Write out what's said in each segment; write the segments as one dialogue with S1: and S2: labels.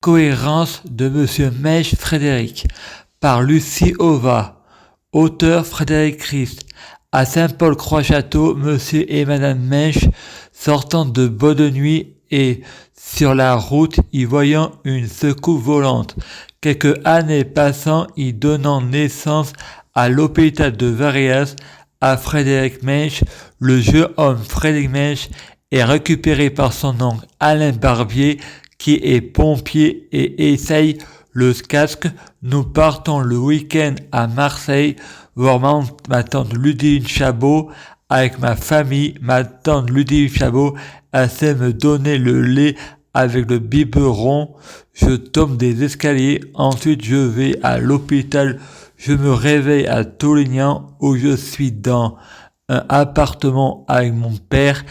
S1: Cohérence de Monsieur Mèche Frédéric par Lucie Ova. Auteur Frédéric Christ. À Saint-Paul-Croix-Château, Monsieur et Madame Mèche, sortant de bois de nuit et sur la route, y voyant une secousse volante. Quelques années passant, y donnant naissance à l'hôpital de Varias, à Frédéric Mèche, le jeune homme Frédéric Mèche est récupéré par son oncle Alain Barbier, qui est pompier et essaye le casque. Nous partons le week-end à Marseille voir ma tante Ludivine Chabot avec ma famille. Ma tante Ludivine Chabot essaie de me donner le lait avec le biberon. Je tombe des escaliers, ensuite je vais à l'hôpital. Je me réveille à Toulignan où je suis dans un appartement avec mon père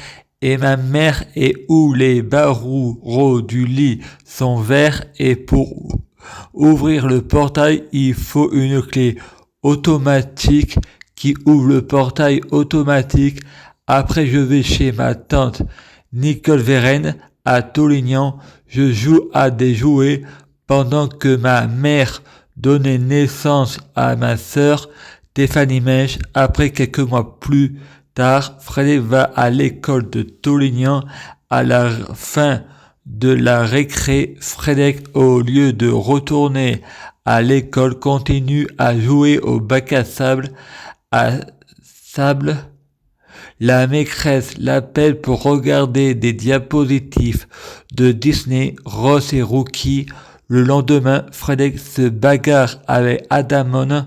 S1: et ma mère et où les barreaux du lit sont verts et pour ouvrir le portail, il faut une clé automatique qui ouvre le portail automatique. Après, je vais chez ma tante Nicole Vérenne à Toulignan. Je joue à des jouets pendant que ma mère donnait naissance à ma sœur Stéphanie Mèche. Après quelques mois plus tard, Frédéric va à l'école de Toulignan. À la fin de la récré, Frédéric, au lieu de retourner à l'école, continue à jouer au bac à sable. La maîtresse l'appelle pour regarder des diapositives de Disney, Ross et Rookie. Le lendemain, Frédéric se bagarre avec Adamon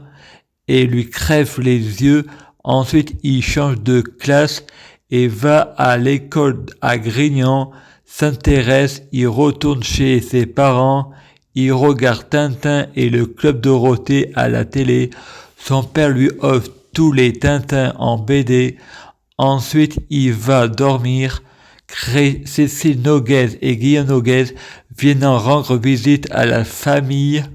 S1: et lui crève les yeux. Ensuite, il change de classe et va à l'école à Grignan, s'intéresse, il retourne chez ses parents, il regarde Tintin et le Club Dorothée à la télé. Son père lui offre tous les Tintins en BD. Ensuite, il va dormir. Cécile Noguez et Guillaume Noguez viennent rendre visite à la famille.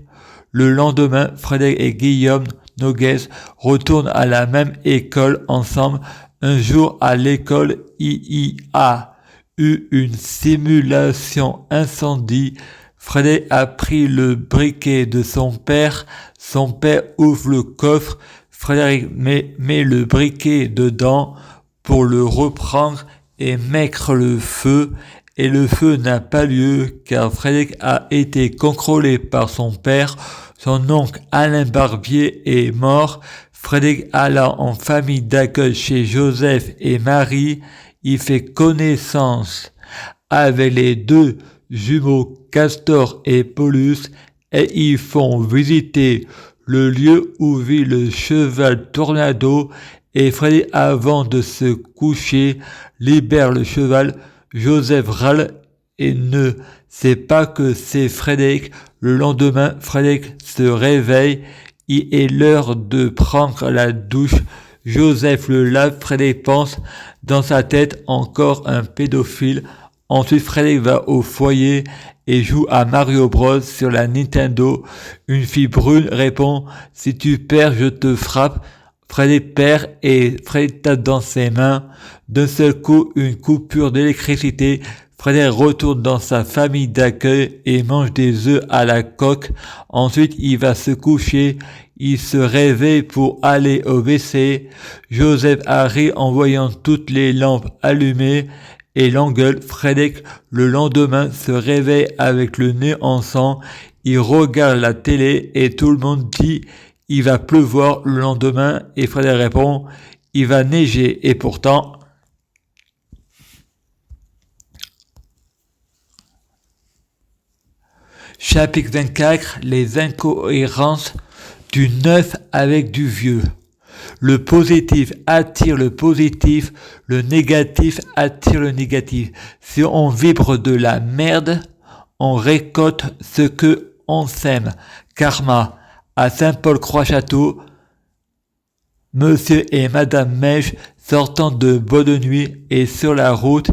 S1: Le lendemain, Frédéric et Guillaume Noguez retournent à la même école ensemble. Un jour à l'école, il y a eu une simulation incendie. Frédéric a pris le briquet de son père. Son père ouvre le coffre. Frédéric met le briquet dedans pour le reprendre et mettre le feu. Et le feu n'a pas lieu car Frédéric a été contrôlé par son père. Son oncle Alain Barbier est mort. Frédéric alla en famille d'accueil chez Joseph et Marie. Il fait connaissance avec les deux jumeaux Castor et Paulus et ils font visiter le lieu où vit le cheval Tornado. Et Frédéric, avant de se coucher, libère le cheval. Joseph râle et ne sait pas que c'est Frédéric. Le lendemain, Frédéric se réveille. Il est l'heure de prendre la douche. Joseph le lave. Frédéric pense dans sa tête encore un pédophile. Ensuite, Frédéric va au foyer et joue à Mario Bros sur la Nintendo. Une fille brune répond « Si tu perds, je te frappe ». Frédéric perd et Frédéric tape dans ses mains. D'un seul coup, une coupure d'électricité. Frédéric retourne dans sa famille d'accueil et mange des œufs à la coque. Ensuite, il va se coucher. Il se réveille pour aller au WC. Joseph arrive en voyant toutes les lampes allumées et l'engueule. Frédéric, le lendemain, se réveille avec le nez en sang. Il regarde la télé et tout le monde dit il va pleuvoir le lendemain et Frédéric répond il va neiger et pourtant Chapitre 24 les incohérences du neuf avec du vieux. Le positif attire le positif, le négatif attire le négatif. Si on vibre de la merde, on récolte ce que on sème. Karma. À Saint-Paul-Croix-Château, Monsieur et Madame Mèche sortant de bois de nuit et sur la route,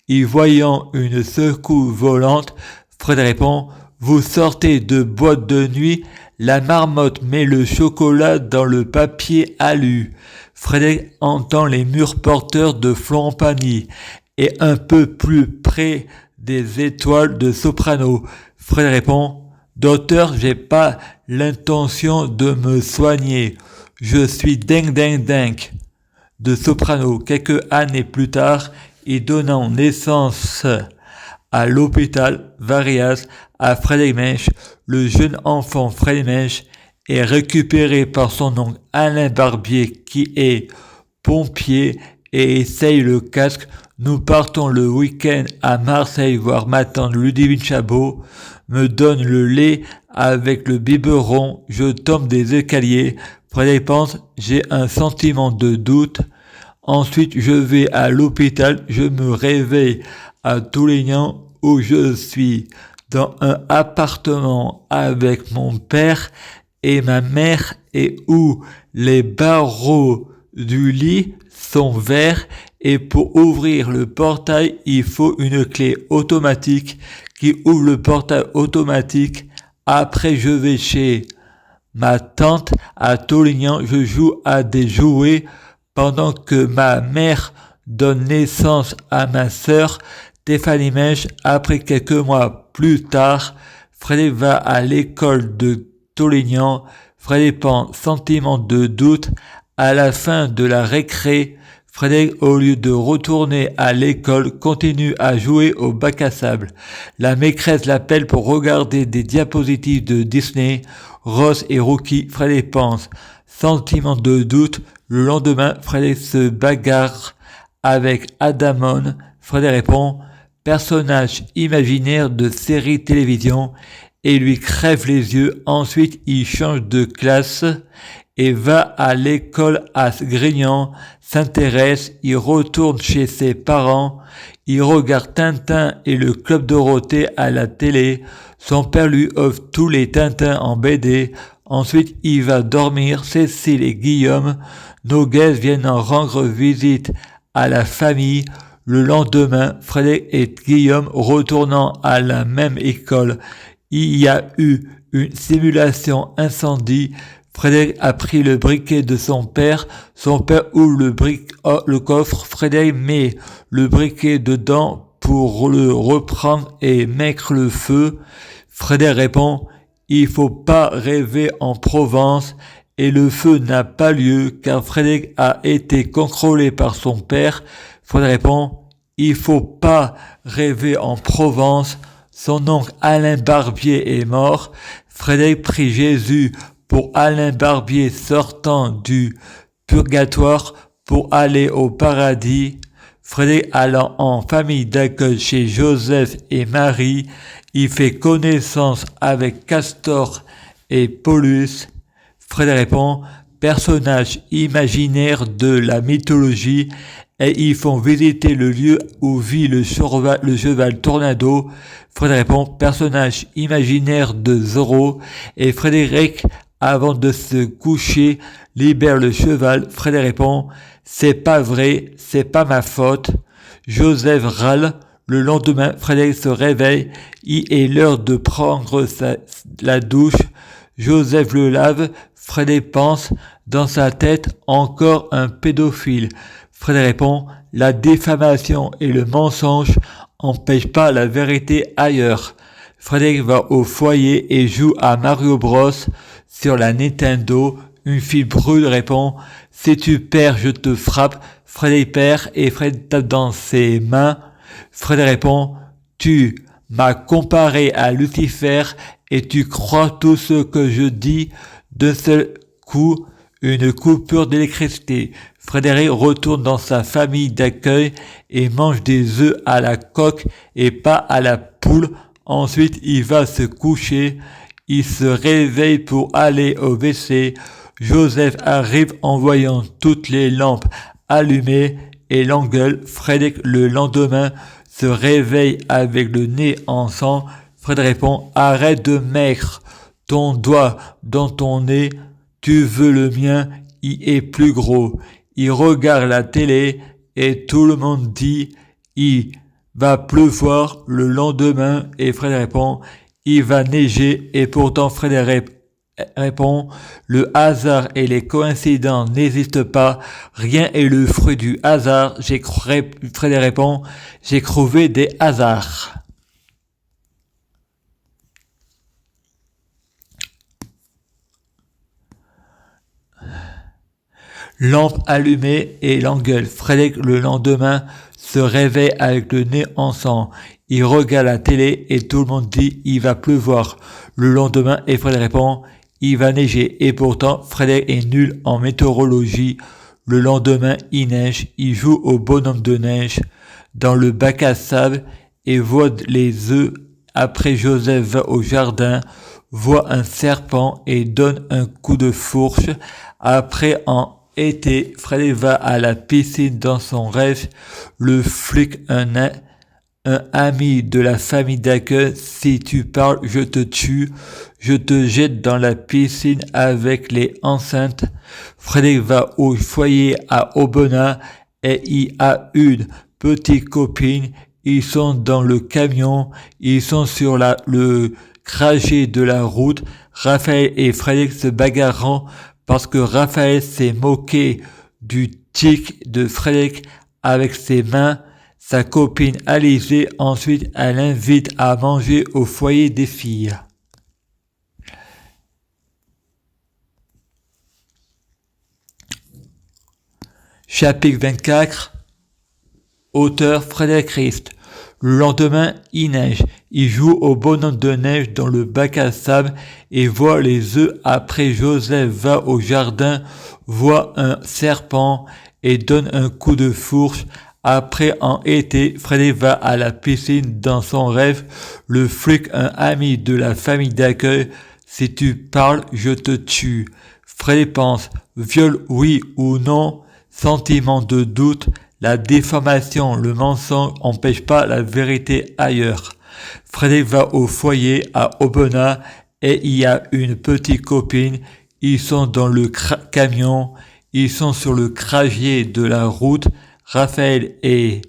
S1: y voyant une secousse volante, Frédéric répond « Vous sortez de boîte de nuit ?» La marmotte met le chocolat dans le papier alu. Frédéric entend les murs porteurs de Florent Pagny et un peu plus près des étoiles de Soprano. Fred répond, docteur, j'ai pas l'intention de me soigner. Je suis dingue. De soprano. Quelques années plus tard, et donnant naissance à l'hôpital Varias à Frédéric Mensch, le jeune enfant Frédéric Mensch est récupéré par son oncle Alain Barbier qui est pompier et essaye le casque. Nous partons le week-end à Marseille voir ma tante Ludivine Chabot, me donne le lait avec le biberon, je tombe des escaliers. Frédéric pense, j'ai un sentiment de doute. Ensuite, je vais à l'hôpital, je me réveille à Toulignan où je suis dans un appartement avec mon père et ma mère et où les barreaux du lit sont verts et pour ouvrir le portail, il faut une clé automatique qui ouvre le portail automatique. Après, je vais chez ma tante à Toulignan, je joue à des jouets pendant que ma mère donne naissance à ma sœur Stéphanie Mensch. Après quelques mois plus tard, Frédéric va à l'école de Toulignan. Frédéric prend sentiment de doute. À la fin de la récré, Frédéric, au lieu de retourner à l'école, continue à jouer au bac à sable. La maîtresse l'appelle pour regarder des diapositives de Disney. Ross et Rookie, Frédéric pense. Sentiment de doute. Le lendemain, Frédéric se bagarre avec Adamon. Frédéric répond, personnage imaginaire de série télévision, et lui crève les yeux. Ensuite, il change de classe et va à l'école à Grignan, s'intéresse, il retourne chez ses parents, il regarde Tintin et le Club Dorothée à la télé, son père lui offre tous les Tintins en BD, ensuite il va dormir, Cécile et Guillaume, nos guests viennent en rendre visite à la famille. Le lendemain, Frédéric et Guillaume retournant à la même école, il y a eu une simulation incendie. Frédéric a pris le briquet de son père ouvre le coffre, Frédéric met le briquet dedans pour le reprendre et mettre le feu. Frédéric répond, il faut pas rêver en Provence, et le feu n'a pas lieu car Frédéric a été contrôlé par son père. Frédéric répond, il faut pas rêver en Provence, son oncle Alain Barbier est mort. Frédéric prie Jésus pour Alain Barbier sortant du purgatoire pour aller au paradis. Frédéric allant en famille d'accueil chez Joseph et Marie, il fait connaissance avec Castor et Pollux. Frédéric répond, personnage imaginaire de la mythologie, et ils font visiter le lieu où vit le cheval Tornado. Frédéric répond, personnage imaginaire de Zorro, et Frédéric, avant de se coucher, libère le cheval. Frédéric répond, c'est pas vrai, c'est pas ma faute. Joseph râle. Le lendemain, Frédéric se réveille. Il est l'heure de prendre la douche. Joseph le lave. Frédéric pense, dans sa tête, encore un pédophile. Frédéric répond, la diffamation et le mensonge empêchent pas la vérité ailleurs. Frédéric va au foyer et joue à Mario Bros sur la Nintendo. Une fille brûle répond, si tu perds, je te frappe. Frédéric perd et Fred tape dans ses mains. Frédéric répond, tu m'as comparé à Lucifer et tu crois tout ce que je dis. D'un seul coup, une coupure d'électricité. Frédéric retourne dans sa famille d'accueil et mange des œufs à la coque et pas à la poule. Ensuite, il va se coucher. Il se réveille pour aller au WC. Joseph arrive en voyant toutes les lampes allumées et l'engueule. Frédéric, le lendemain, se réveille avec le nez en sang. Frédéric répond, arrête de mettre ton doigt dans ton nez, tu veux le mien, il est plus gros. Il regarde la télé et tout le monde dit, il va pleuvoir le lendemain et Frédéric répond, il va neiger et pourtant Frédéric répond, le hasard et les coïncidences n'existent pas, rien est le fruit du hasard. Frédéric répond, j'ai trouvé des hasards. Lampe allumée et l'engueule. Frédéric, le lendemain, se réveille avec le nez en sang. Il regarde la télé et tout le monde dit « il va pleuvoir ». Le lendemain, et Frédéric répond « il va neiger ». Et pourtant, Frédéric est nul en météorologie. Le lendemain, il neige. Il joue au bonhomme de neige dans le bac à sable et voit les œufs. Après, Joseph va au jardin, voit un serpent et donne un coup de fourche. Après, en été, Frédéric va à la piscine dans son rêve. Le flic, un ami de la famille d'accueil, si tu parles, je te tue. Je te jette dans la piscine avec les enceintes. Frédéric va au foyer à Aubenas et il a une petite copine. Ils sont dans le camion. Ils sont sur le trajet de la route. Raphaël et Frédéric se bagarrant parce que Raphaël s'est moqué du tic de Frédéric avec ses mains. Sa copine Alizée, ensuite, elle l'invite à manger au foyer des filles. Chapitre 24. Auteur Frédéric Christ. Le lendemain, il neige. Il joue au bonhomme de neige dans le bac à sable et voit les œufs. Après, Joseph va au jardin, voit un serpent et donne un coup de fourche. Après, en été, Frédéric va à la piscine dans son rêve. Le flic, un ami de la famille d'accueil, si tu parles, je te tue. Frédéric pense, viol oui ou non, sentiment de doute, la déformation, le mensonge n'empêche pas la vérité ailleurs. Frédéric va au foyer à Aubenas et il y a une petite copine. Ils sont dans le camion, ils sont sur le trajet de la route. Raphaël et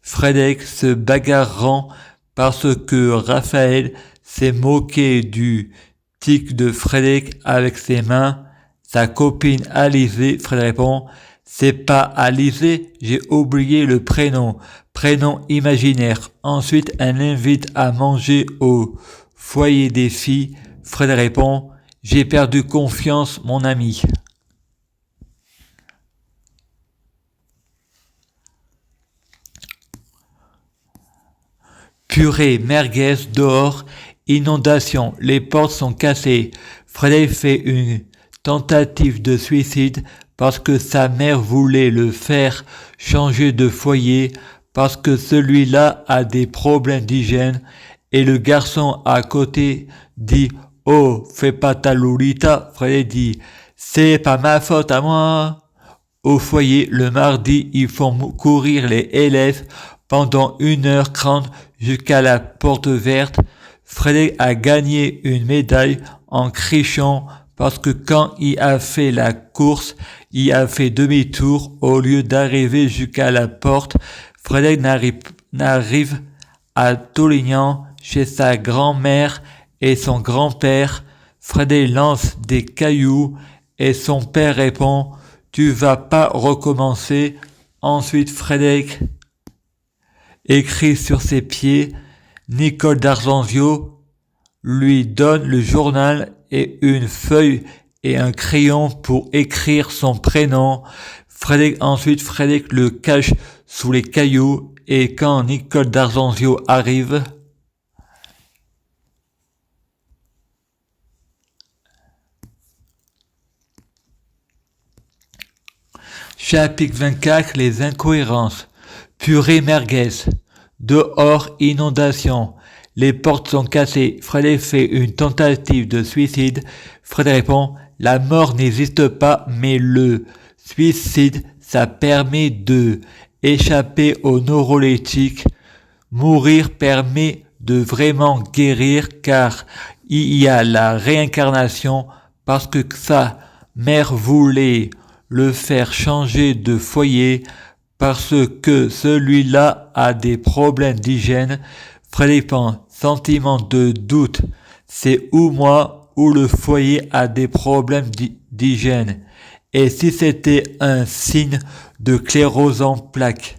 S1: Frédéric se bagarrant parce que Raphaël s'est moqué du tic de Frédéric avec ses mains. Sa copine Alizée, Frédéric répond « c'est pas Alizée, j'ai oublié le prénom, prénom imaginaire ». Ensuite, elle l'invite à manger au foyer des filles. Frédéric répond « j'ai perdu confiance, mon ami ». Purée, merguez, dehors, inondation, les portes sont cassées. Frédéric fait une tentative de suicide parce que sa mère voulait le faire changer de foyer parce que celui-là a des problèmes d'hygiène et le garçon à côté dit « Oh, fais pas ta Lolita ». Frédéric dit « C'est pas ma faute à moi ». Au foyer, le mardi, ils font courir les élèves pendant 1h30 jusqu'à la porte verte. Frédéric a gagné une médaille en crichant parce que quand il a fait la course, il a fait demi-tour au lieu d'arriver jusqu'à la porte. Frédéric n'arrive à Toulignan chez sa grand-mère et son grand-père. Frédéric lance des cailloux et son père répond « Tu vas pas recommencer ». Ensuite, Frédéric écrit sur ses pieds. Nicole d'Argenzio lui donne le journal et une feuille et un crayon pour écrire son prénom. Frédéric le cache sous les cailloux et quand Nicole d'Argenzio arrive, Chapitre 24. Les incohérences. Purée merguez. Dehors, inondation. Les portes sont cassées. Frédéric fait une tentative de suicide. Frédéric répond, la mort n'existe pas, mais le suicide, ça permet de échapper aux neuroleptiques. Mourir permet de vraiment guérir car il y a la réincarnation parce que sa mère voulait le faire changer de foyer parce que celui-là a des problèmes d'hygiène. Frédéric pense, sentiment de doute, c'est ou moi ou le foyer a des problèmes d'hygiène. Et si c'était un signe de sclérose en plaques?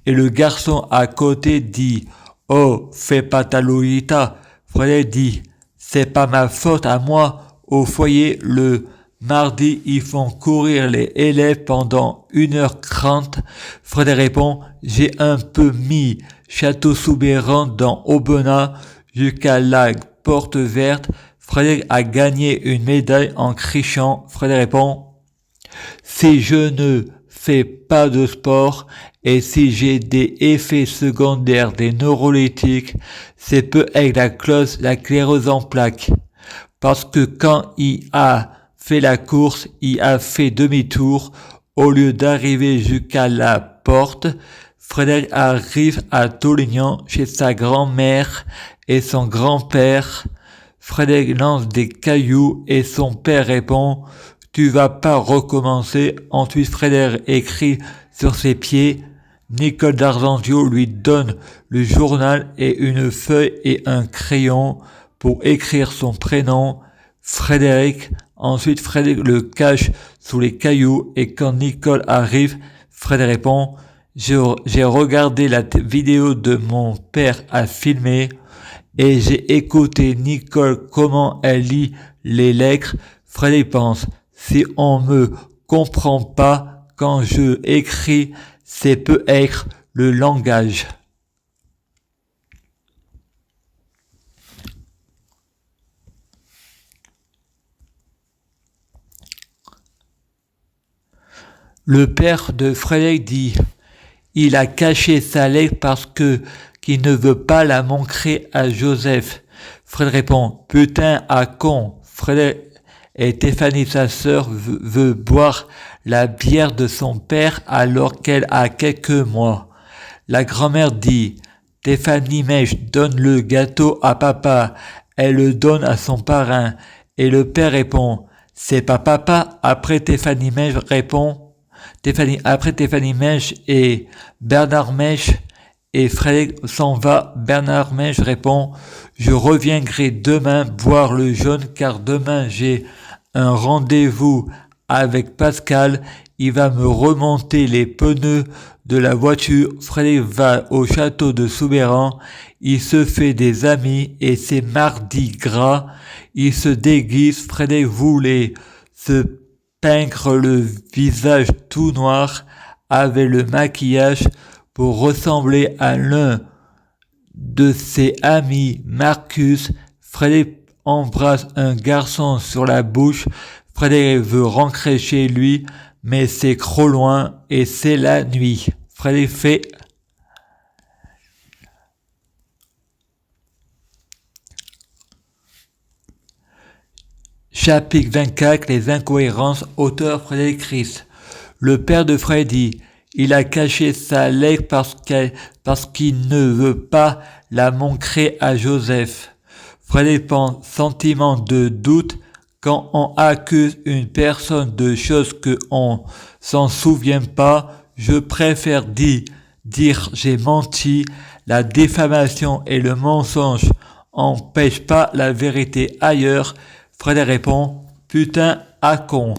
S1: Et le garçon à côté dit, oh, fais pas ta Lolita. Frédéric dit, c'est pas ma faute à moi. Au foyer, le Mardi, ils font courir les élèves pendant 1h30. Frédéric répond, j'ai un peu mis Château-Soubeyran dans Aubenas jusqu'à la porte verte. Frédéric a gagné une médaille en crichant. Frédéric répond, si je ne fais pas de sport et si j'ai des effets secondaires des neuroleptiques, c'est peut être la sclérose en plaques. Parce que quand il a fait la course, il a fait demi-tour au lieu d'arriver jusqu'à la porte. Frédéric arrive à Toulignan chez sa grand-mère et son grand-père. Frédéric lance des cailloux et son père répond « Tu vas pas recommencer ». Ensuite, Frédéric écrit sur ses pieds. Nicole Dargentio lui donne le journal et une feuille et un crayon pour écrire son prénom, Frédéric. Ensuite, Frédéric le cache sous les cailloux et quand Nicole arrive, Frédéric répond « J'ai regardé la vidéo de mon père à filmer et j'ai écouté Nicole comment elle lit les lettres. » Frédéric pense « Si on me comprend pas quand je écris, c'est peut être le langage. » Le père de Frédéric dit « Il a caché sa lettre parce qu'il ne veut pas la montrer à Joseph. » Frédéric répond « Putain à con. » Frédéric et Stéphanie, sa sœur, veut boire la bière de son père alors qu'elle a quelques mois. La grand-mère dit « Stéphanie Mèche donne le gâteau à papa. » Elle le donne à son parrain. Et le père répond « C'est pas papa. » Après Stéphanie Mèche répond après Stéphanie Mèche et Bernard Mèche et Frédéric s'en va. Bernard Mèche répond « Je reviendrai demain boire le jaune car demain j'ai un rendez-vous avec Pascal. Il va me remonter les pneus de la voiture. » Frédéric va au château de Soubeyran. Il se fait des amis et c'est mardi gras. Il se déguise. Frédéric voulait se peindre le visage tout noir avec le maquillage pour ressembler à l'un de ses amis, Marcus. Frédéric embrasse un garçon sur la bouche. Frédéric veut rentrer chez lui, mais c'est trop loin et c'est la nuit. Frédéric fait Chapitre 24, les incohérences, auteur Frédéric Ries. Le père de Freddy, il a caché sa lettre parce qu'il ne veut pas la montrer à Joseph. Frédéric pense, sentiment de doute, quand on accuse une personne de choses que on s'en souvient pas, je préfère dire j'ai menti. La diffamation et le mensonge empêchent pas la vérité ailleurs. Frédéric répond, putain à con.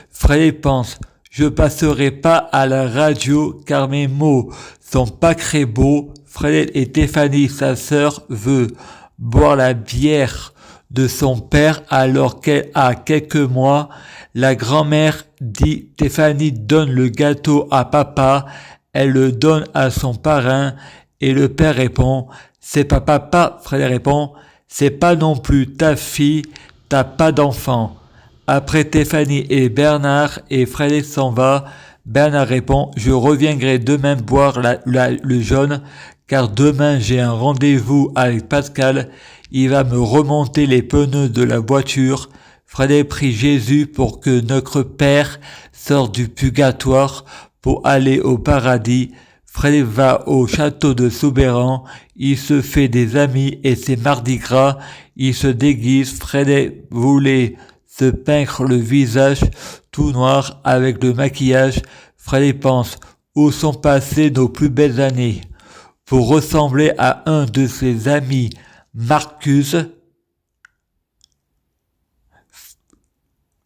S1: Frédéric pense, je passerai pas à la radio car mes mots sont pas très beaux. Frédéric et Stéphanie, sa sœur, veut boire la bière de son père alors qu'elle a quelques mois. La grand-mère dit, Stéphanie donne le gâteau à papa. Elle le donne à son parrain et le père répond, c'est pas papa. Frédéric répond, c'est pas non plus ta fille, t'as pas d'enfant. Après Stéphanie et Bernard et Frédéric s'en va, Bernard répond, je reviendrai demain boire le jaune, car demain j'ai un rendez-vous avec Pascal, il va me remonter les pneus de la voiture. Frédéric prie Jésus pour que notre Père sorte du purgatoire pour aller au paradis. Frédéric va au château de Soubeyran, il se fait des amis et c'est mardi gras, il se déguise. Frédéric voulait se peindre le visage tout noir avec le maquillage. Frédéric pense, où sont passées nos plus belles années? Pour ressembler à un de ses amis, Marcus,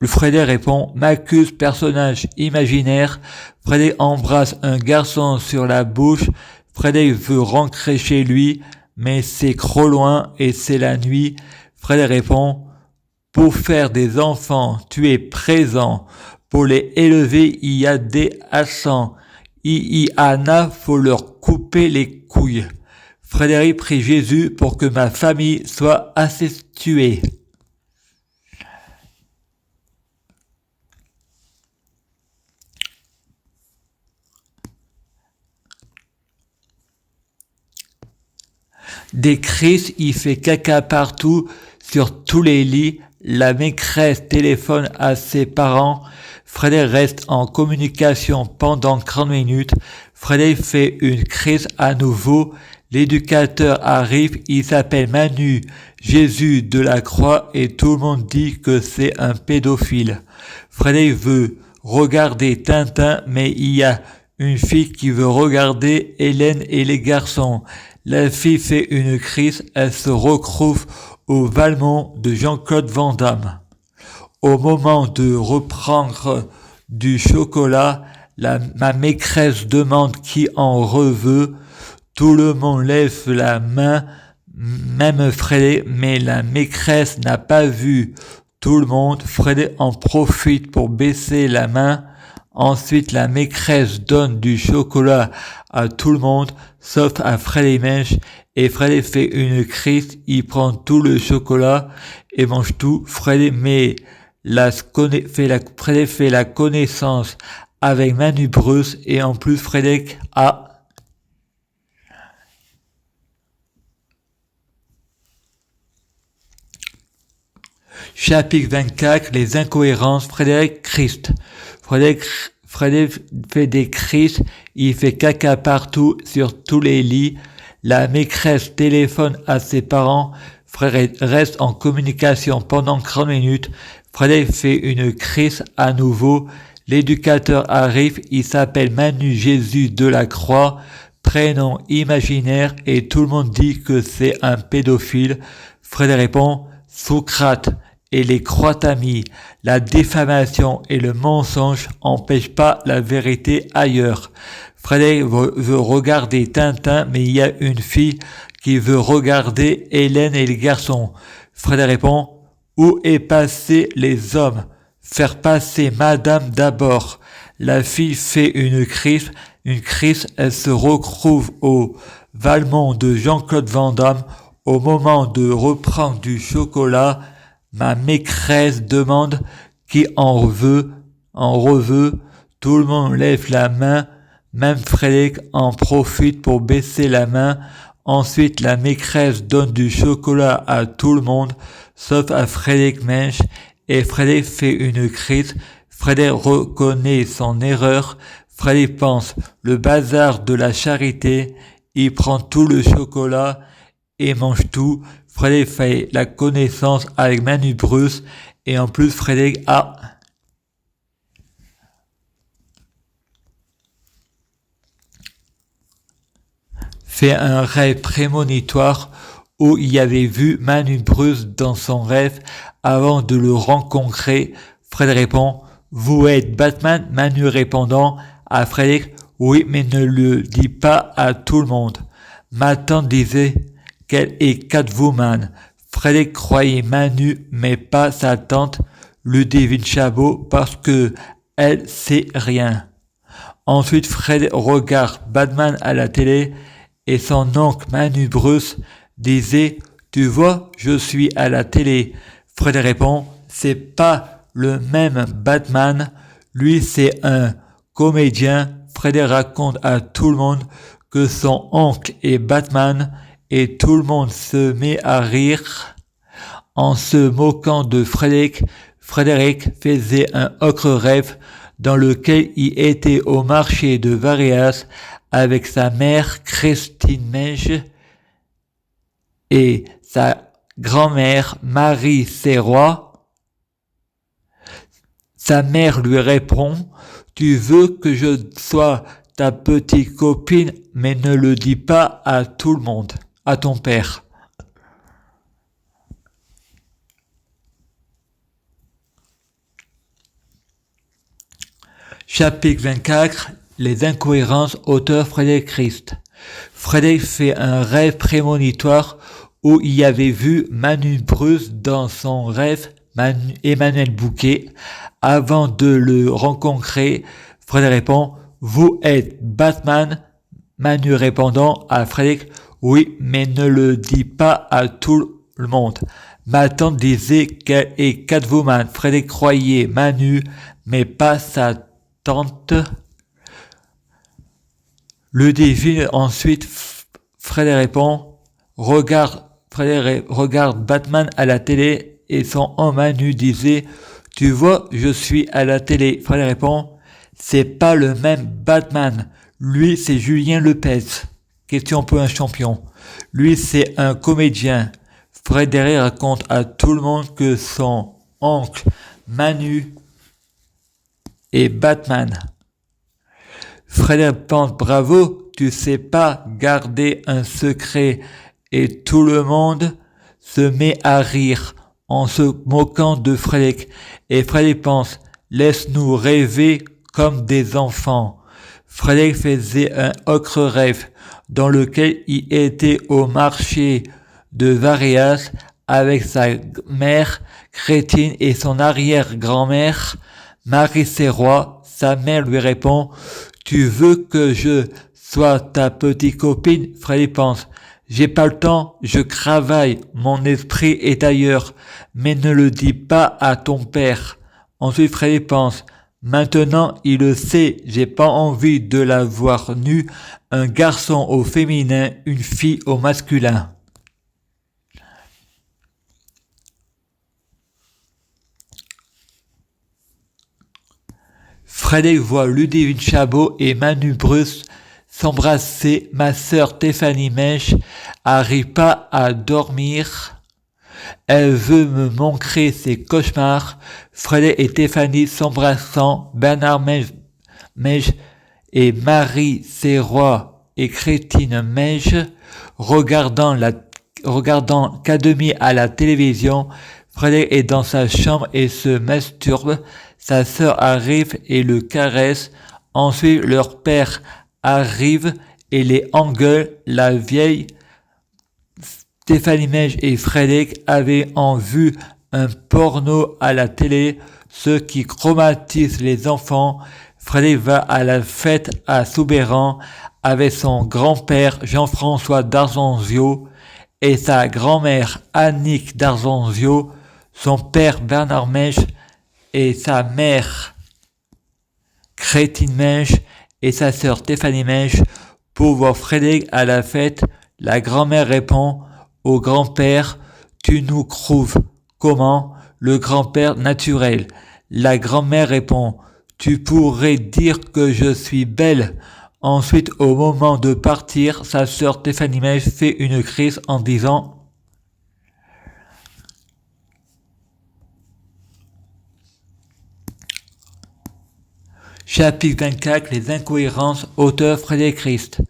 S1: Frédéric répond, Marcus, personnage imaginaire. Frédéric embrasse un garçon sur la bouche. Frédéric veut rentrer chez lui, mais c'est trop loin et c'est la nuit. Frédéric répond, Pour faire des enfants, tu es présent. Pour les élever, il y a des accents. Il y en a, faut leur couper les couilles. Frédéric prie Jésus pour que ma famille soit asexuée. Des crises, il fait caca partout, sur tous les lits. La maîtresse téléphone à ses parents. Frédéric reste en communication pendant 30 minutes. Frédéric fait une crise à nouveau. L'éducateur arrive, il s'appelle Manu, Jésus de la Croix, et tout le monde dit que c'est un pédophile. Frédéric veut regarder Tintin, mais il y a une fille qui veut regarder Hélène et les garçons. La fille fait une crise, elle se retrouve au Valmont de Jean-Claude Van Damme. Au moment de reprendre du chocolat, ma maîtresse demande qui en veut. Tout le monde lève la main, même Frédéric, mais la maîtresse n'a pas vu tout le monde. Frédéric en profite pour baisser la main. Ensuite, la maîtresse donne du chocolat à tout le monde, sauf à Frédéric Mensch, et Frédéric fait une crise, il prend tout le chocolat et mange tout. Frédéric fait la connaissance avec Manu Bruce, et en plus Frédéric a Chapitre 24, les incohérences. Frédéric Christ. Frédéric fait des crises, il fait caca partout, sur tous les lits. La maîtresse téléphone à ses parents. Frédéric reste en communication pendant 30 minutes. Frédéric fait une crise à nouveau. L'éducateur arrive, il s'appelle Manu Jésus de la Croix, prénom imaginaire, et tout le monde dit que c'est un pédophile. Frédéric répond, Socrate et les croix-amis, la diffamation et le mensonge n'empêchent pas la vérité ailleurs. Frédéric veut regarder Tintin, mais il y a une fille qui veut regarder Hélène et les garçons. Frédéric répond, où est passé les hommes? Faire passer madame d'abord. La fille fait une crise, elle se retrouve au Valmont de Jean-Claude Van Damme. Au moment de reprendre du chocolat, ma maîtresse demande qui en veut. Tout le monde lève la main, même Frédéric en profite pour baisser la main. Ensuite, la maîtresse donne du chocolat à tout le monde, sauf à Frédéric Mensch, et Frédéric fait une crise. Frédéric reconnaît son erreur. Frédéric pense le bazar de la charité. Il prend tout le chocolat et mange tout. Frédéric fait la connaissance avec Manu Bruce, et en plus Frédéric a fait un rêve prémonitoire où il avait vu Manu Bruce dans son rêve avant de le rencontrer. Frédéric répond, vous êtes Batman? Manu répondant à Frédéric, oui, mais ne le dis pas à tout le monde. Ma tante disait qu'elle est Catwoman. Frédéric croyait Manu, mais pas sa tante, Ludivine Chabot, parce que elle sait rien. Ensuite, Frédéric regarde Batman à la télé, et son oncle Manu Bruce disait, tu vois, je suis à la télé. Frédéric répond, c'est pas le même Batman, lui c'est un comédien. Frédéric raconte à tout le monde que son oncle est Batman, et tout le monde se met à rire. En se moquant de Frédéric, Frédéric faisait un autre rêve dans lequel il était au marché de Varias avec sa mère Christine Mensch et sa grand-mère Marie Serrois. Sa mère lui répond, tu veux que je sois ta petite copine, mais ne le dis pas à tout le monde, à ton père. Chapitre 24, les incohérences, auteur Frédéric Christ. Frédéric fait un rêve prémonitoire où il avait vu Manu Bruce dans son rêve Emmanuel Bouquet. Avant de le rencontrer, Frédéric répond « Vous êtes Batman ?» Manu répondant à Frédéric « Oui, mais ne le dis pas à tout le monde. » Ma tante disait qu'elle est Catwoman. Frédéric croyait Manu, mais pas sa tante. Le devine ensuite. Frédéric répond regarde Batman à la télé et son homme Manu disait « Tu vois, je suis à la télé. » Frédéric répond « C'est pas le même Batman. Lui, c'est Julien Lepez. » Question pour un champion. Lui, c'est un comédien. Frédéric raconte à tout le monde que son oncle Manu est Batman. Frédéric pense « Bravo, tu sais pas garder un secret. » Et tout le monde se met à rire en se moquant de Frédéric. Et Frédéric pense « Laisse-nous rêver comme des enfants. » Frédéric faisait un autre rêve dans lequel il était au marché de Varéas avec sa mère Crétine et son arrière-grand-mère Marie Serrois. Sa mère lui répond « Tu veux que je sois ta petite copine ?» Frédéric pense « J'ai pas le temps, je travaille, mon esprit est ailleurs, mais ne le dis pas à ton père. » Ensuite Frédéric pense « Maintenant il le sait, j'ai pas envie de la voir nue, un garçon au féminin, une fille au masculin. » Frédéric voit Ludivine Chabot et Manu Bruce s'embrasser. Ma sœur Stéphanie Mèche arrive pas à dormir. Elle veut me montrer ses cauchemars. Frédéric et Stéphanie s'embrassant. Bernard Mèche et Marie Serrois et Crétine Mèche regardant Académie à la télévision. Frédéric est dans sa chambre et se masturbe. Sa sœur arrive et le caresse. Ensuite, leur père arrive et les engueule. La vieille Stéphanie Mèche et Frédéric avaient en vue un porno à la télé, ce qui traumatise les enfants. Frédéric va à la fête à Soubeyran avec son grand-père Jean-François d'Arzenzio et sa grand-mère Annick d'Arzenzio, son père Bernard Mèche et sa mère Crétine Mèche et sa sœur Stéphanie Mèche pour voir Frédéric à la fête. La grand-mère répond au grand-père « Tu nous trouves comment ?» Le grand-père naturel. La grand-mère répond « Tu pourrais dire que je suis belle ?» Ensuite, au moment de partir, sa sœur Stéphanie Mèche fait une crise en disant Chapitre 24, les incohérences, auteur Frédéric Christ.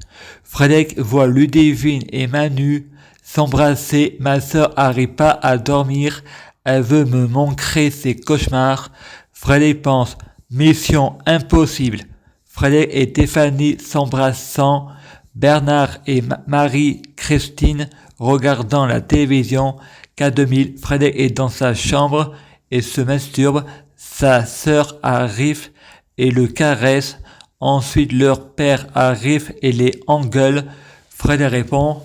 S1: Frédéric voit Ludivine et Manu s'embrasser. Ma sœur arrive pas à dormir. Elle veut me montrer ses cauchemars. Frédéric pense, mission impossible. Frédéric et Stéphanie s'embrassant. Bernard et Marie-Christine regardant la télévision. K2000, Frédéric est dans sa chambre et se masturbe. Sa sœur arrive et le caresse. Ensuite, leur père arrive et les engueule. Frédéric répond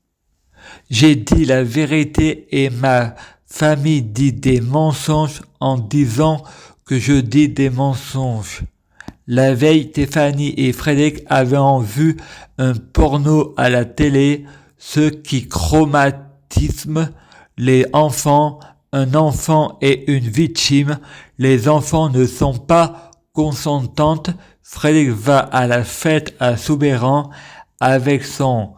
S1: « J'ai dit la vérité et ma famille dit des mensonges en disant que je dis des mensonges. » La veille, Stéphanie et Frédéric avaient en vue un porno à la télé, ce qui traumatisme les enfants. Un enfant est une victime. Les enfants ne sont pas consentantes. Frédéric va à la fête à Soubeyran avec son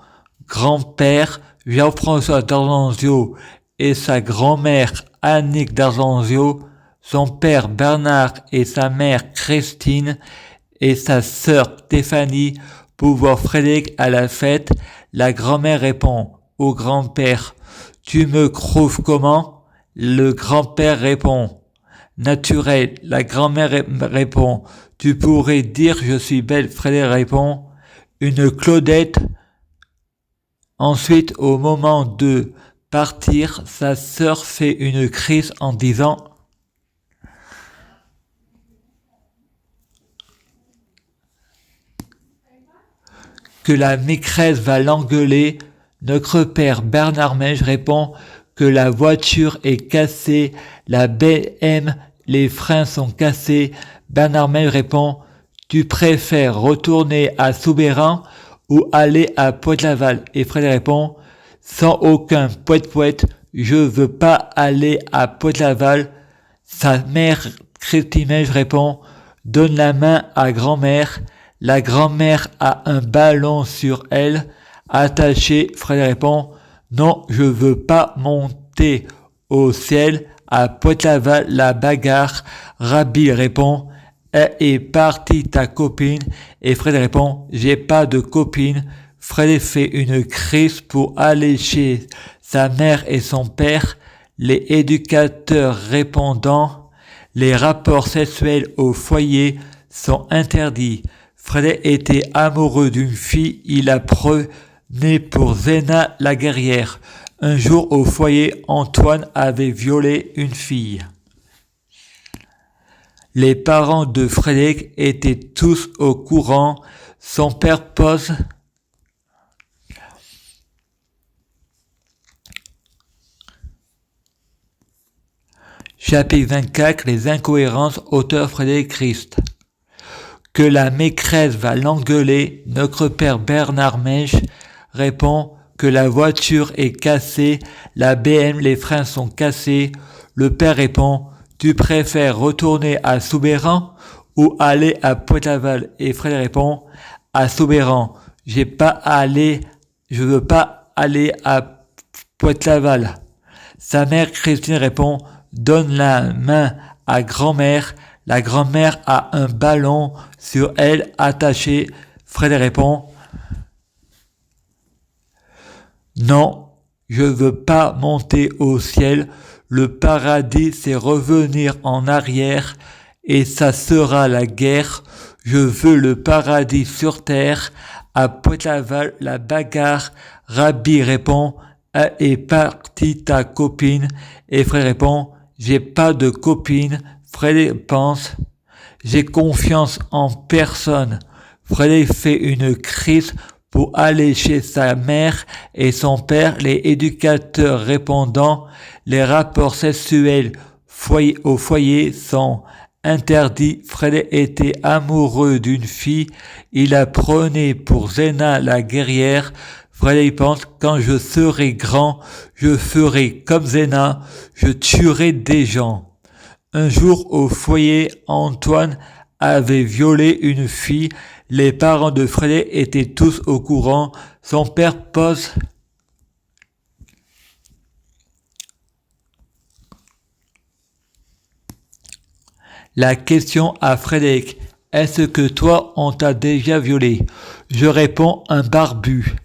S1: grand-père Jean-François d'Arzenzio et sa grand-mère Annick d'Arzenzio, son père Bernard et sa mère Christine et sa sœur Stéphanie pour voir Frédéric à la fête. La grand-mère répond au grand-père « Tu me trouves comment ?» Le grand-père répond « Naturel ». La grand-mère répond « Tu pourrais dire je suis belle ». Frédéric répond « Une Claudette ». Ensuite, au moment de partir, sa sœur fait une crise en disant que la maîtresse va l'engueuler. Notre père Bernard Mèche répond que la voiture est cassée, la BM, les freins sont cassés. Bernard Mèche répond: tu préfères retourner à Soubeyran ou aller à Pointe-Laval? Et Frédéric répond: sans aucun poète-poète, je veux pas aller à Pointe-Laval. Sa mère Christine Mèche répond: donne la main à grand-mère. La grand-mère a un ballon sur elle. Attaché, Frédéric répond: non, je veux pas monter au ciel. À Pointe-Laval, la bagarre. Rabbi répond: est partie ta copine? Et Frédéric répond: j'ai pas de copine. Frédéric fait une crise pour aller chez sa mère et son père. Les éducateurs répondant: les rapports sexuels au foyer sont interdits. Frédéric était amoureux d'une fille, il la prenait pour Zéna la guerrière. Un jour au foyer, Antoine avait violé une fille. Les parents de Frédéric étaient tous au courant. Son père pose Chapitre 24, les incohérences, auteur Frédéric Christ. Que la maîtresse va l'engueuler, notre père Bernard Mèche répond que la voiture est cassée, la BM, les freins sont cassés. Le père répond: tu préfères retourner à Soubeyran ou aller à Pointe-Laval? Et Frédéric répond: à Soubeyran, je veux pas aller à Pointe-Laval. Sa mère Christine répond: donne la main à grand-mère. La grand-mère a un ballon sur elle attaché. Frédéric répond: non, je veux pas monter au ciel. Le paradis, c'est revenir en arrière et ça sera la guerre. Je veux le paradis sur terre. À Pointe-Laval, la bagarre. Rabbi répond: est partie ta copine? Et Frédéric répond: j'ai pas de copine. Frédéric pense: j'ai confiance en personne. Frédéric fait une crise pour aller chez sa mère et son père. Les éducateurs répondant: les rapports sexuels au foyer sont interdits. Frédéric était amoureux d'une fille, il la prenait pour Zéna la guerrière. Frédéric pense: quand je serai grand, je ferai comme Zéna, je tuerai des gens. Un jour au foyer, Antoine avait violé une fille. Les parents de Frédéric étaient tous au courant. Son père pose la question à Frédéric: est-ce que toi on t'a déjà violé? Je réponds: un barbu.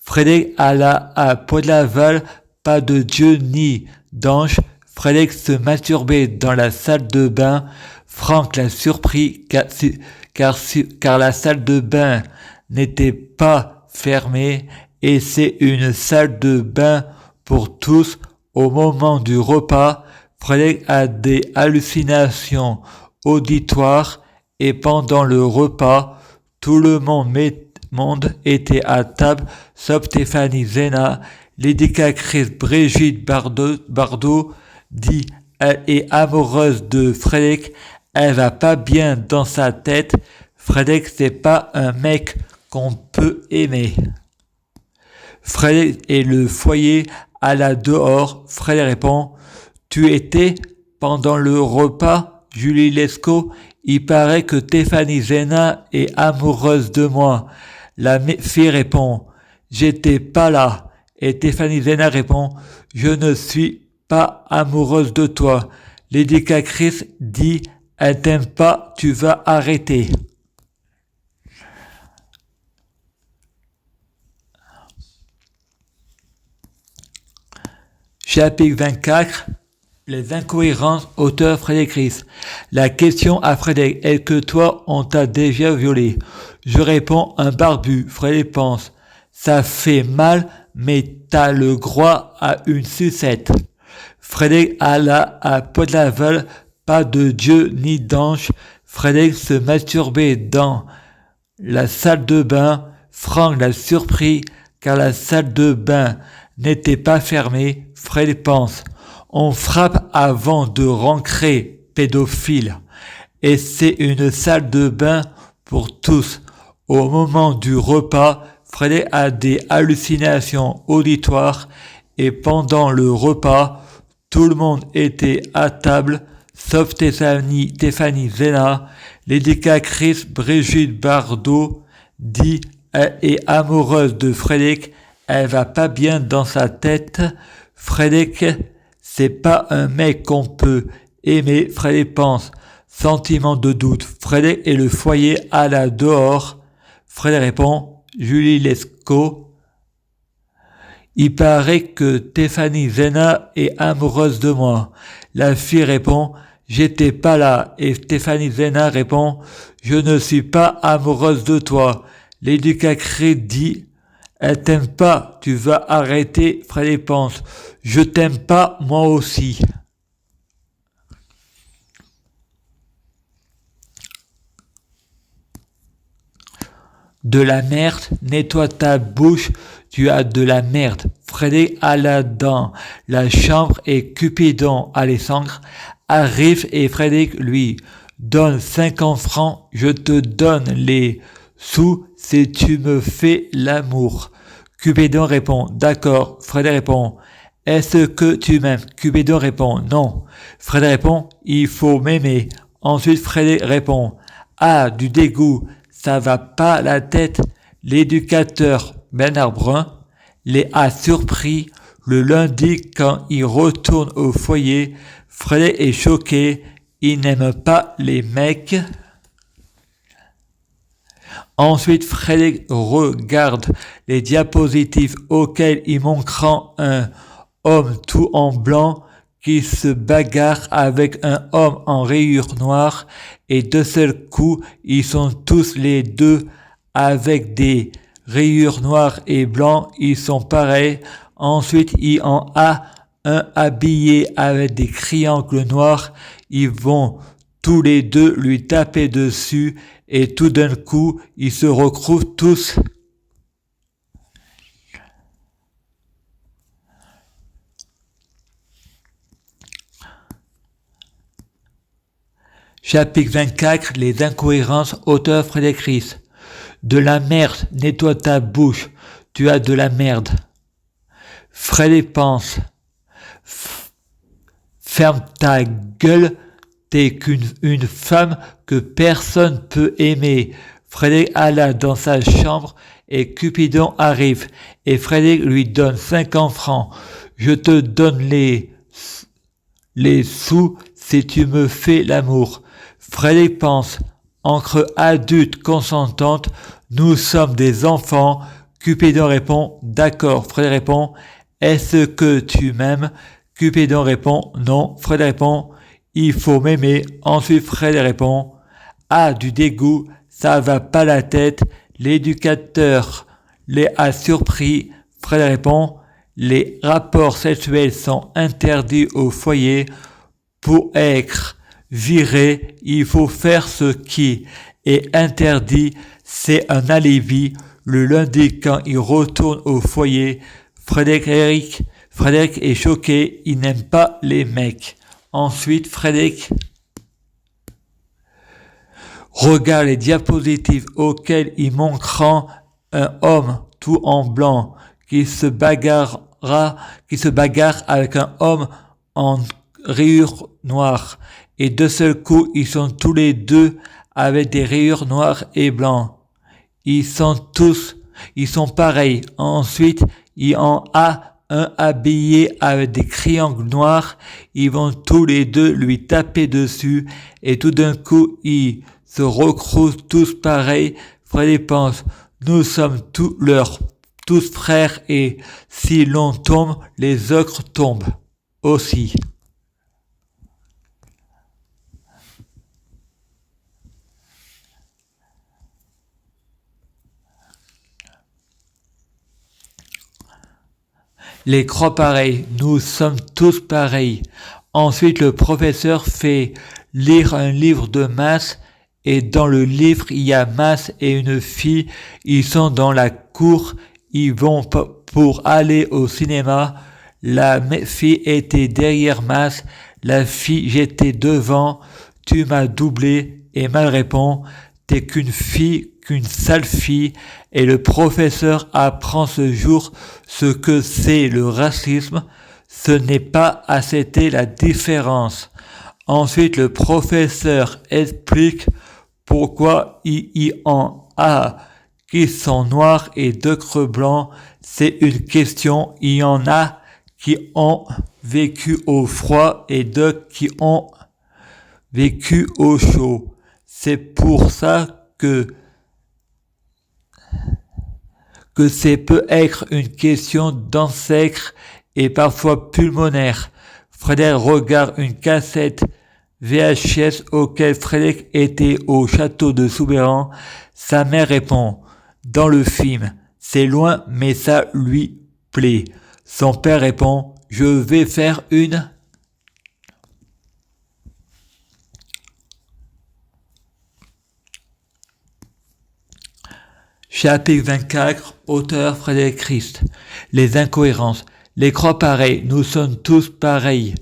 S1: Frédéric alla à Pointe-Laval, pas de Dieu ni d'ange. Frédéric se masturbait dans la salle de bain. Franck l'a surpris car la salle de bain n'était pas fermée et c'est une salle de bain pour tous. Au moment du repas, Frédéric a des hallucinations auditoires et pendant le repas, tout le monde était à table sauf Stéphanie Zéna. L'éducatrice Brigitte Bardot dit: elle est amoureuse de Frédéric, elle va pas bien dans sa tête. Frédéric, c'est pas un mec qu'on peut aimer. Frédéric et le foyer alla dehors. Frédéric répond: tu étais pendant le repas, Julie Lescaut? Il paraît que Stéphanie Zéna est amoureuse de moi. La fille répond: j'étais pas là. Et Stéphanie Zéna répond: je ne suis pas amoureuse de toi. L'éducatrice dit: elle t'aime pas, tu vas arrêter. Chapitre 24, les incohérences, auteur Frédéric Christ. La question à Frédéric: est-ce que toi on t'a déjà violé? Je réponds: un barbu. Frédéric pense: ça fait mal, mais t'as le droit à une sucette. Frédéric alla à Port-Laval, pas de Dieu ni d'ange. Frédéric se masturbait dans la salle de bain. Franck l'a surpris car la salle de bain n'était pas fermée. Frédéric pense, on frappe avant de rentrer, pédophile. Et c'est une salle de bain pour tous. Au moment du repas, Frédéric a des hallucinations auditoires et pendant le repas, tout le monde était à table, sauf Stéphanie Zena. L'éducatrice Brigitte Bardot dit elle est amoureuse de Frédéric, elle va pas bien dans sa tête. Frédéric, c'est pas un mec qu'on peut aimer. Frédéric pense, sentiment de doute. Frédéric et le foyer à la dehors. Frédéric répond, Julie Lescaut. Il paraît que Stéphanie Zena est amoureuse de moi. La fille répond, j'étais pas là. Et Stéphanie Zena répond, je ne suis pas amoureuse de toi. L'éducatrice dit, elle t'aime pas, tu vas arrêter. Frédéric pense, je t'aime pas, moi aussi. De la merde, nettoie ta bouche, tu as de la merde. Frédéric alla dans la chambre et Cupidon, Alexandre, arrive et Frédéric lui donne 50 francs, je te donne les sous si tu me fais l'amour. Cupidon répond, d'accord. Frédéric répond, est-ce que tu m'aimes? Cupidon répond, non. Frédéric répond, il faut m'aimer. Ensuite Frédéric répond, ah, du dégoût. Ça va pas la tête. L'éducateur Bernard Brun les a surpris le lundi quand il retourne au foyer. Frédéric est choqué. Il n'aime pas les mecs. Ensuite, Frédéric regarde les diapositives auxquelles il montre un homme tout en blanc qui se bagarre avec un homme en rayures noires et de seul coup, ils sont tous les deux avec des rayures noires et blancs, ils sont pareils. Ensuite, il en a un habillé avec des triangles noirs, ils vont tous les deux lui taper dessus et tout d'un coup, ils se retrouvent tous. Chapitre 24, les incohérences, auteur Frédéric Ries. De la merde, nettoie ta bouche, tu as de la merde. Frédéric pense, ferme ta gueule, t'es qu'une femme que personne peut aimer. Frédéric alla dans sa chambre et Cupidon arrive et Frédéric lui donne 50 francs. Je te donne les sous si tu me fais l'amour. Frédéric pense, entre adultes consentantes, nous sommes des enfants. Cupidon répond, d'accord. Frédéric répond, est-ce que tu m'aimes? Cupidon répond, non. Frédéric répond, il faut m'aimer. Ensuite Frédéric répond, ah, du dégoût, ça va pas la tête. L'éducateur les a surpris. Frédéric répond, les rapports sexuels sont interdits au foyer. Pour être viré, il faut faire ce qui est interdit. C'est un alibi. Le lundi, quand il retourne au foyer, Frédéric est choqué. Il n'aime pas les mecs. Ensuite, Frédéric regarde les diapositives auxquelles il montre un homme tout en blanc qui se bagarre avec un homme en rayures noires. Et de seul coup, ils sont tous les deux avec des rayures noires et blancs. Ils sont pareils. Ensuite, il en a un habillé avec des triangles noirs. Ils vont tous les deux lui taper dessus. Et tout d'un coup, ils se recrousent tous pareils. Frédéric pense, nous sommes tous frères et si l'on tombe, les autres tombent aussi. Les croix pareils, nous sommes tous pareils. Ensuite, le professeur fait lire un livre de maths et dans le livre, il y a Maths et une fille. Ils sont dans la cour, ils vont pour aller au cinéma. La fille était derrière Maths, la fille j'étais devant, tu m'as doublé et mal répond, t'es qu'une fille, qu'une sale fille. Et le professeur apprend ce jour ce que c'est le racisme. Ce n'est pas accepter la différence. Ensuite, le professeur explique pourquoi il y en a qui sont noirs et d'autres blancs. C'est une question. Il y en a qui ont vécu au froid et d'autres qui ont vécu au chaud. C'est pour ça que c'est peut être une question d'ancêtre et parfois pulmonaire. Frédéric regarde une cassette VHS auquel Frédéric était au château de Soubeyran. Sa mère répond, dans le film, c'est loin mais ça lui plaît. Son père répond, je vais faire une... Chapitre 24, auteur Frédéric Christ. Les incohérences. Les croix pareilles, nous sommes tous pareils.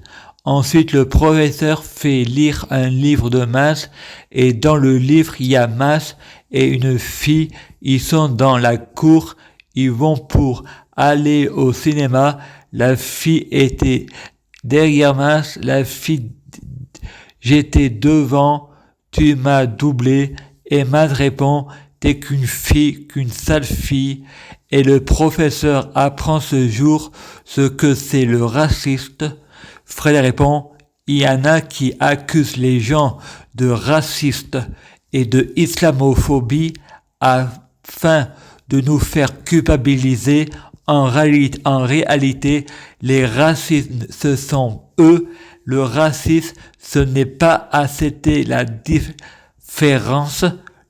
S1: Ensuite, le professeur fait lire un livre de maths et dans le livre, il y a Maths et une fille. Ils sont dans la cour, ils vont pour aller au cinéma. La fille était derrière Maths, la fille j'étais devant, tu m'as doublé et Maths répond, t'es qu'une fille, qu'une sale fille. Et le professeur apprend ce jour ce que c'est le raciste. Frédéric répond, il y en a qui accusent les gens de racistes et de islamophobie afin de nous faire culpabiliser. En réalité, les racistes, ce sont eux. Le racisme, ce n'est pas accepter la différence.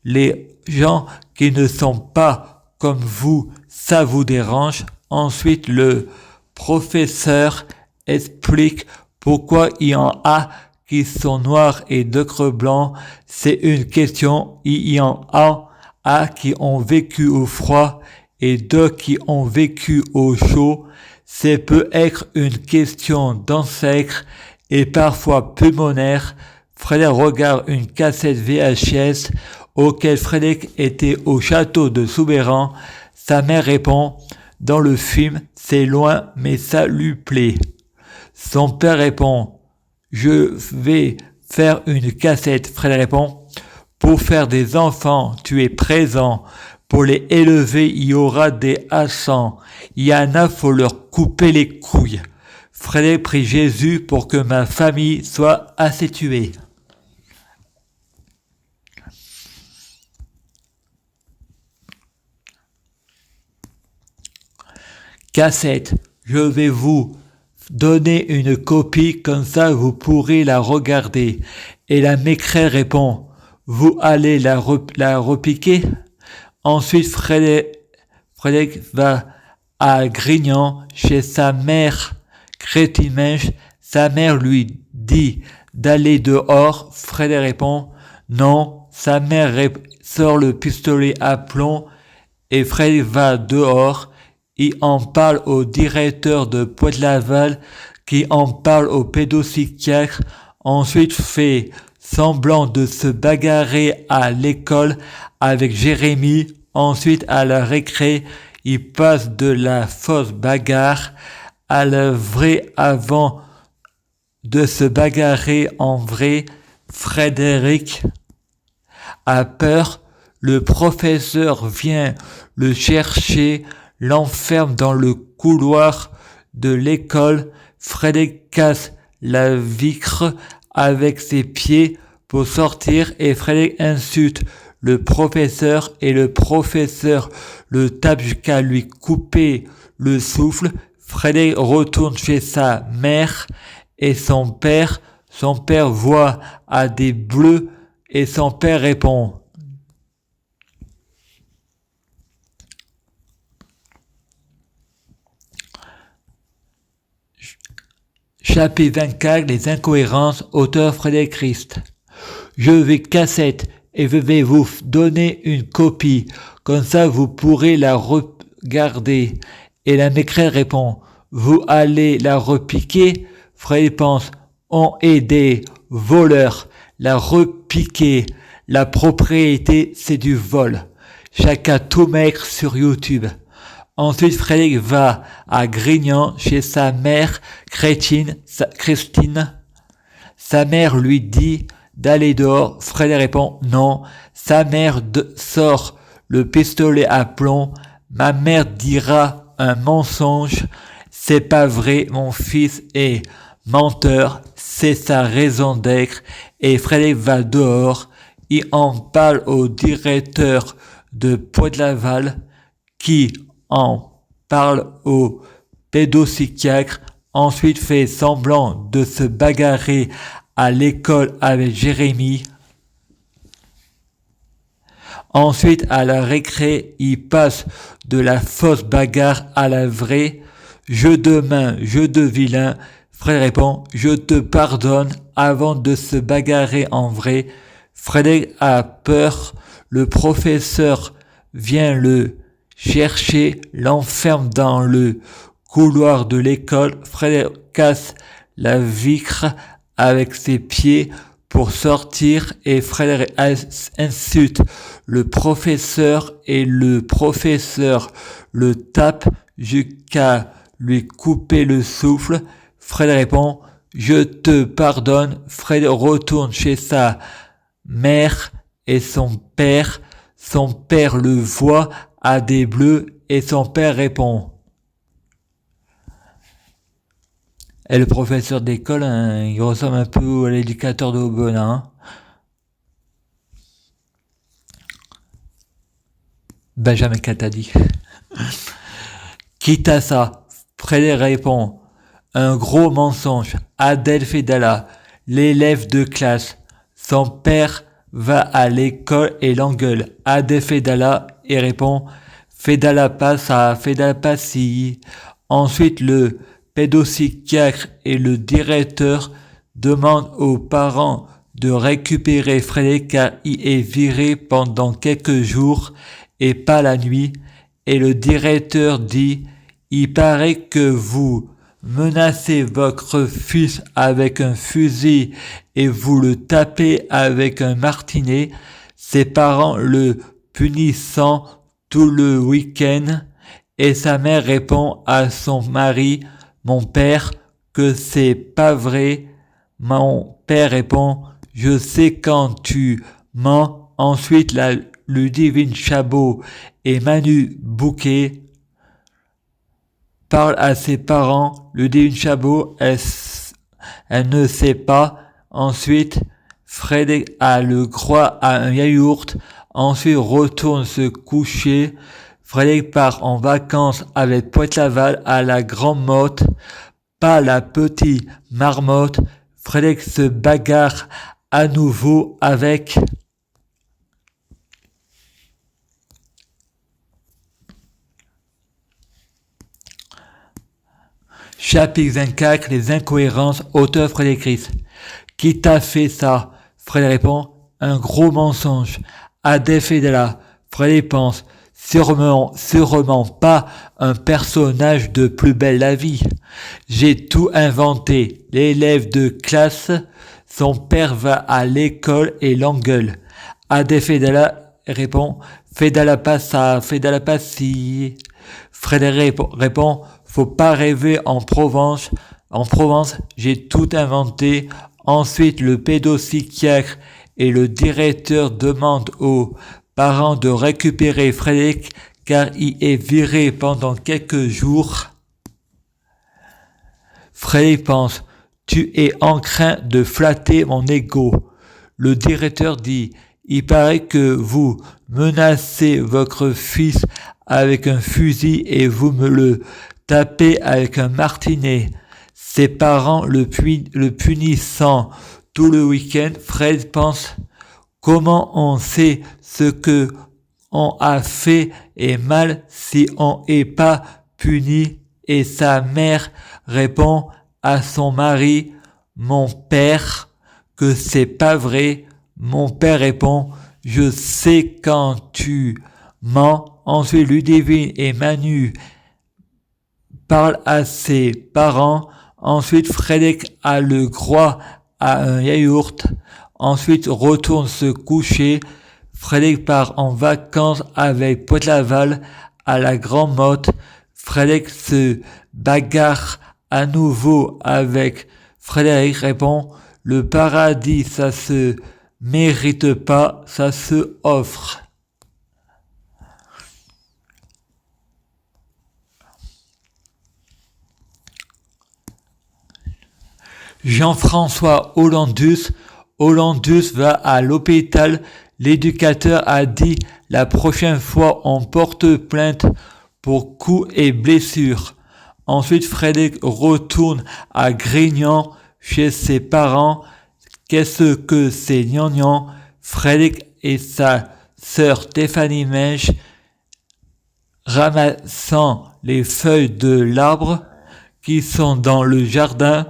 S1: Les gens qui ne sont pas comme vous, ça vous dérange. Ensuite, le professeur explique pourquoi il y en a qui sont noirs et d'autres blancs. C'est une question. Il y en a qui ont vécu au froid et d'autres qui ont vécu au chaud. C'est peut être une question d'ancêtre et parfois pulmonaire. Frédéric regarde une cassette VHS auquel Frédéric était au château de Soubeyran. Sa mère répond, dans le film, c'est loin mais ça lui plaît. Son père répond, je vais faire une cassette. Frédéric répond, pour faire des enfants, tu es présent. Pour les élever, il y aura des accents. Il y en a, faut leur couper les couilles. Frédéric prie Jésus pour que ma famille soit asexuée. Cassette, je vais vous donner une copie, comme ça vous pourrez la regarder. Et la maîtresse répond, vous allez la repiquer. Ensuite, Frédéric va à Grignan chez sa mère Crétimèche. Sa mère lui dit d'aller dehors. Frédéric répond, non. Sa mère sort le pistolet à plomb et Frédéric va dehors. Il en parle au directeur de Pointe-Laval, qui en parle au pédopsychiatre, ensuite fait semblant de se bagarrer à l'école avec Jérémy, ensuite à la récré, il passe de la fausse bagarre à la vraie avant de se bagarrer en vrai. Frédéric a peur, le professeur vient le chercher, l'enferme dans le couloir de l'école. Frédéric casse la vitre avec ses pieds pour sortir et Frédéric insulte le professeur et le professeur le tape jusqu'à lui couper le souffle. Frédéric retourne chez sa mère et son père. Son père voit à des bleus et son père répond, Chapitre 24, les incohérences, auteur Frédéric Christ. Je vais cassette et je vais vous donner une copie, comme ça vous pourrez la regarder. Et la maîtresse répond, vous allez la repiquer? Frédéric pense, on est des voleurs, la repiquer, la propriété c'est du vol. Chacun tout maigre sur YouTube. Ensuite, Frédéric va à Grignan chez sa mère Christine. Sa mère lui dit d'aller dehors. Frédéric répond non. Sa mère sort le pistolet à plomb. Ma mère dira un mensonge. C'est pas vrai, mon fils est menteur. C'est sa raison d'être. Et Frédéric va dehors. Il en parle au directeur de Pointe-Laval qui en parle au pédopsychiatre, ensuite fait semblant de se bagarrer à l'école avec Jérémy. Ensuite, à la récré, il passe de la fausse bagarre à la vraie. Jeu de main, jeu de vilain. Fred répond, je te pardonne avant de se bagarrer en vrai. Frédéric a peur. Le professeur vient le chercher, l'enferme dans le couloir de l'école. Frédéric casse la vitre avec ses pieds pour sortir et Frédéric insulte le professeur et le professeur le tape jusqu'à lui couper le souffle. Frédéric répond, je te pardonne. Frédéric retourne chez sa mère et son père. Son père le voit à des bleus et son père répond. Et le professeur d'école, il ressemble un peu à l'éducateur de Aubenas. Benjamin Catadi. Quitte à ça, Frédéric répond. Un gros mensonge. Adèle Fedala, l'élève de classe. Son père va à l'école et l'engueule. Adèle Fedala et répond. Fedala passe à Fedala passi. Ensuite, le pédopsychiatre et le directeur demandent aux parents de récupérer Frédéric car il est viré pendant quelques jours et pas la nuit. Et le directeur dit, il paraît que vous menacez votre fils avec un fusil et vous le tapez avec un martinet. Ses parents le punissant tout le week-end et sa mère répond à son mari, mon père, que c'est pas vrai. Mon père répond, je sais quand tu mens. Ensuite, Ludivine Chabot et Manu Bouquet parlent à ses parents. Ludivine Chabot, elle ne sait pas. Ensuite, Frédéric a le croix à un yaourt. Ensuite, retourne se coucher. Frédéric part en vacances avec Pointe-Laval à la Grande Motte, pas la petite marmotte. Frédéric se bagarre à nouveau avec Chapitre 24, les incohérences, auteur Frédéric Christ. Qui t'a fait ça? Frédéric répond, un gros mensonge. Adèle Fedala. Frédéric pense, sûrement pas un personnage de Plus belle la vie. J'ai tout inventé. L'élève de classe, son père va à l'école et l'engueule. Adèle Fedala répond, Fedala passe à Fedala passi. Frédéric répond, faut pas rêver en Provence. En Provence, j'ai tout inventé. Ensuite, le pédopsychiatre et le directeur demandent aux parents de récupérer Frédéric car il est viré pendant quelques jours. Frédéric pense, tu es en train de flatter mon ego. Le directeur dit, il paraît que vous menacez votre fils avec un fusil et vous me le tapez avec un martinet. Ses parents le punissant tout le week-end. Fred pense, comment on sait ce que on a fait est mal si on n'est pas puni? Et sa mère répond, à son mari, mon père, que c'est pas vrai. Mon père répond, je sais quand tu mens. Ensuite, Ludivine et Manu parlent à ses parents. Ensuite, Frédéric a le droit à un yaourt. Ensuite, retourne se coucher. Frédéric part en vacances avec Poitlaval à la Grande Motte. Frédéric se bagarre à nouveau avec Frédéric répond, le paradis ça se mérite pas, ça se offre. Jean-François Hollandus va à l'hôpital. L'éducateur a dit la prochaine fois on porte plainte pour coups et blessures. Ensuite, Frédéric retourne à Grignan chez ses parents. Qu'est-ce que c'est gnangnan? Frédéric et sa sœur Stéphanie Mèche ramassant les feuilles de l'arbre qui sont dans le jardin.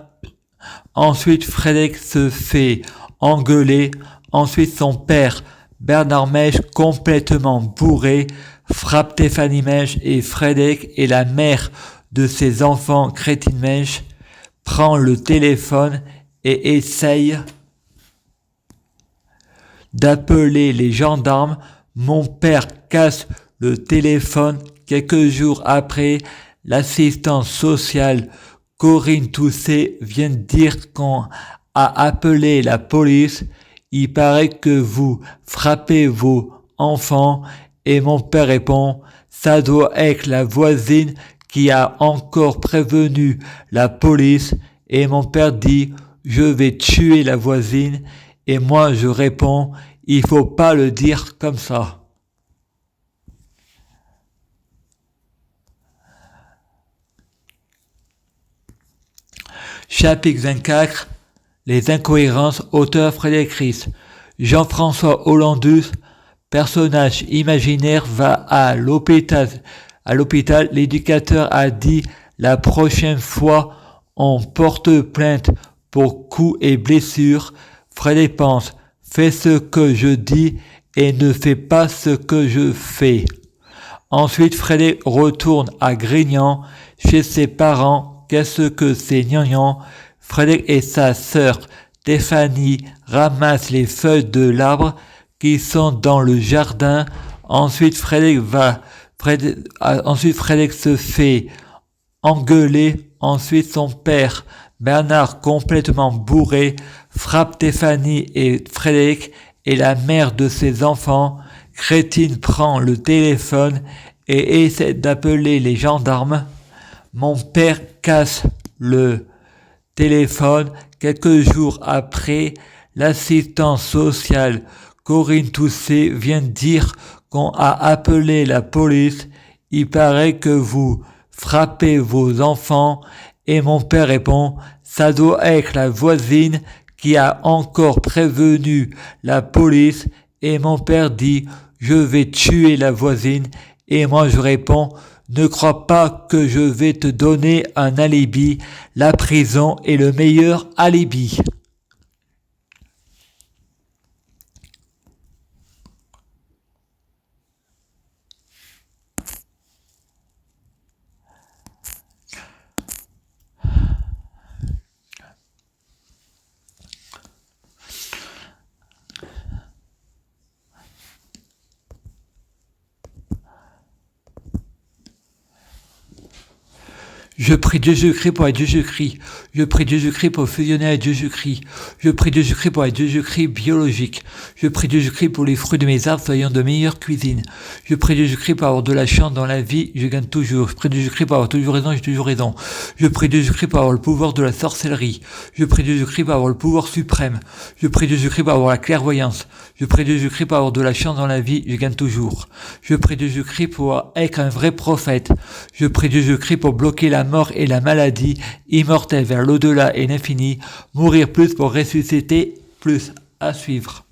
S1: Ensuite, Frédéric se fait engueuler. Ensuite, son père, Bernard Mèche, complètement bourré, frappe Stéphanie Mèche et Frédéric et la mère de ses enfants, Crétine Mèche, prend le téléphone et essaye d'appeler les gendarmes. Mon père casse le téléphone. Quelques jours après, l'assistante sociale Corinne Tousset vient dire qu'on a appelé la police. Il paraît que vous frappez vos enfants. Et mon père répond, ça doit être la voisine qui a encore prévenu la police. Et mon père dit, je vais tuer la voisine. Et moi je réponds, il faut pas le dire comme ça. Chapitre 24. Les incohérences. Auteur Frédéric Ries. Jean-François Hollandus, personnage imaginaire, va à l'hôpital. L'éducateur a dit la prochaine fois on porte plainte pour coups et blessures. Frédéric pense, fais ce que je dis et ne fais pas ce que je fais. Ensuite, Frédéric retourne à Grignan chez ses parents. Qu'est-ce que c'est gnangnan? Frédéric et sa sœur Stéphanie ramassent les feuilles de l'arbre qui sont dans le jardin. Ensuite, Frédéric se fait engueuler. Ensuite, son père, Bernard, complètement bourré, frappe Stéphanie et Frédéric et la mère de ses enfants. Crétine prend le téléphone et essaie d'appeler les gendarmes. Mon père casse le téléphone. Quelques jours après, l'assistante sociale Corinne Tousset vient dire qu'on a appelé la police. Il paraît que vous frappez vos enfants. Et mon père répond, ça doit être la voisine qui a encore prévenu la police. Et mon père dit, je vais tuer la voisine. Et moi je réponds, ne crois pas que je vais te donner un alibi. La prison est le meilleur alibi. Je prie Dieu Jésus-Christ pour être Dieu Jésus-Christ. Je prie Dieu Jésus-Christ pour fusionner avec Dieu Jésus-Christ. Je prie Dieu Jésus-Christ pour être Dieu Jésus-Christ biologique. Je prie Dieu Jésus-Christ pour les fruits de mes arbres soyant de meilleure cuisine. Je prie Dieu Jésus-Christ pour avoir de la chance dans la vie, je gagne toujours. Je prie Dieu Jésus-Christ pour avoir toujours raison, j'ai toujours raison. Je prie Dieu Jésus-Christ pour avoir le pouvoir de la sorcellerie. Je prie Dieu Jésus-Christ pour avoir le pouvoir suprême. Je prie Dieu Jésus-Christ pour avoir la clairvoyance. Je prie Dieu Jésus-Christ pour avoir de la chance dans la vie, je gagne toujours. Je prie Dieu Jésus-Christ pour être un vrai prophète. Je prie Dieu Jésus-Christ pour bloquer la mort et la maladie, immortel vers l'au-delà et l'infini, mourir plus pour ressusciter plus, à suivre.